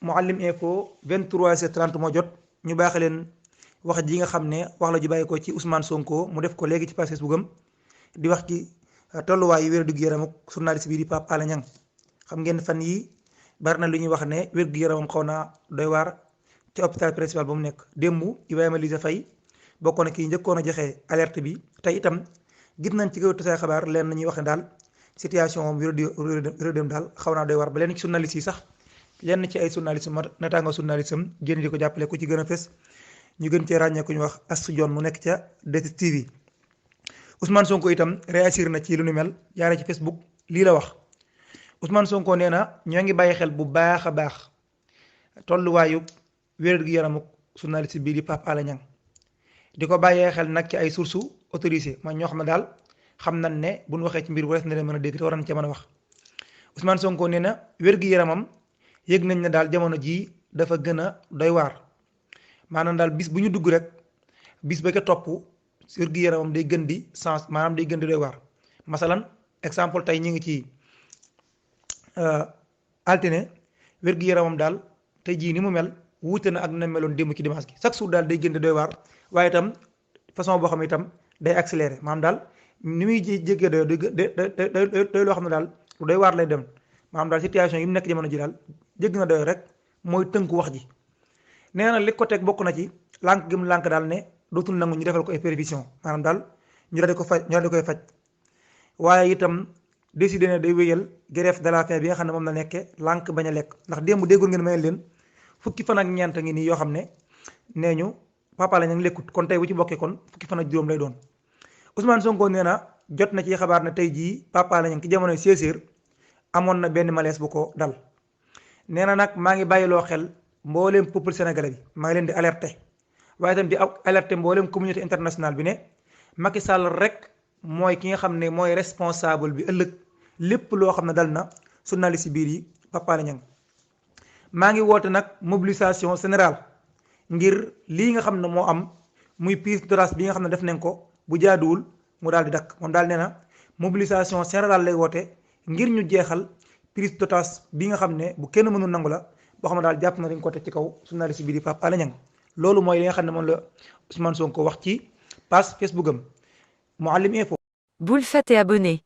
Mouhalim Info 23h30 moo jot ñu baaxe leen wax ji nga xam ne wax la ju bàyyi ko ci Ousmane Sonko mu def ko léegi ci page Facebook am di wax ci tolluwaayu wér-gu-yaram ak journaliste bi di Pape Alé Niang. xam ngeen fan yi bari na lu ñuy wax ne wér-gu-yaramam xaw naa doy waar ci hôpital principal ba mu nekk. démb Ibrahima Lissa Faye bokkoon na kii njëkkoon a joxe alerte bi tey itam gis nañ ci kaw tasaay xabaar leen nañuy wax ne daal situation moom wér-gu-yaram daal xaw naa doy waar ba leen ci journaliste yi sax. lenn ci ay journaliste nataanga journaliste am génn di ko jàppale ku ci gën a fes ñu gën cee ràññee ku ñu wax Astou Dione mu nekk ca 2STV. Ousmane Sonko itam réagir na ci lu nu mel jaaree ci Facebook lii la wax Ousmane Sonko nee na ñoo ngi bàyyi xel bu baax a baax tolluwaayu wér-gu-yaramu journaliste bii di Pape Alé Niang di ko bàyyee xel nag ci ay sources autorisées man ñoo xam ne daal xam nañ ne bu ñu waxee ci mbir bu res na leen mën a dégg te war nañ ca mën a wax. Ousmane Sonko nee na wér-gu-yaramam yëg nañ ne daal jamono jii dafa gën a doy waar maanaam daal bis bu ñu dugg rek bis ba ko topp wér-gu-yaramam day gën di sens maanaam day gën di doy waar. masalan exemple tey ñu ngi ci altine wér-gu-yaramam daal tey jii ni mu mel wuute na ak na meloon démb ci dimanche gi chaque jour daal day gën di doy waar waaye itam façon boo xam ne itam day accéléré maanaam daal ni muy jéggee doy loo xam ne daal lu doy waar lay dem maanaam daal situation yi mu nekk jamono ji daal jégg na doy rek mooy tënku wax ji. nee na li ko teg bokk na ci lànk gi mu lànk daal ne dootul nangu ñu defal ko ay prévision maanaam daal ñu daal di ko faj ñu daal di koy faj waaye itam décidé ne day wéyal grève de la faim bi nga xam ne moom la nekkee lànk bañ a lekk ndax démb déggul ngeen may leen fukki fan ak ñeent ngi nii yoo xam ne nee ñu Pape Alé Niang lekkut kon tey bu ci bokkee kon fukki fan ak juróom lay doon. Ousmane Sonko nee na jot na ci xabaar ne tey jii Pape Alé Niang ci jamonoy 16h amoon na benn malaise bu ko dal. nee na nag maa ngi bàyyiloo xel mbooleem peuple sénégalais bi maa ngi leen di alerter waaye itam di alerter mbooleem communauté internationale bi ne Macky Sall rek mooy ki nga xam ne mooy responsable bi ëllëg lépp loo xam ne dal na journaliste biir yi Pape Alé Niang. maa ngi woote nag mobilisation générale ngir lii nga xam ne moo am muy prise d'otage bi nga xam ne def nañ ko bu jaaduwul mu daal di dakk moom daal nee na mobilisation générale lay woote ngir ñu jeexal. prise d'otage bi nga xam ne bu kenn mënul nangu la boo xam ne daal jàpp na dañ ko teg ci kaw journaliste bi di Pape Alé Niang loolu mooy li nga xam ne moom la Ousmane Sonko wax ci page Facebook am Mouhalim Info. Bul fàtte abonné.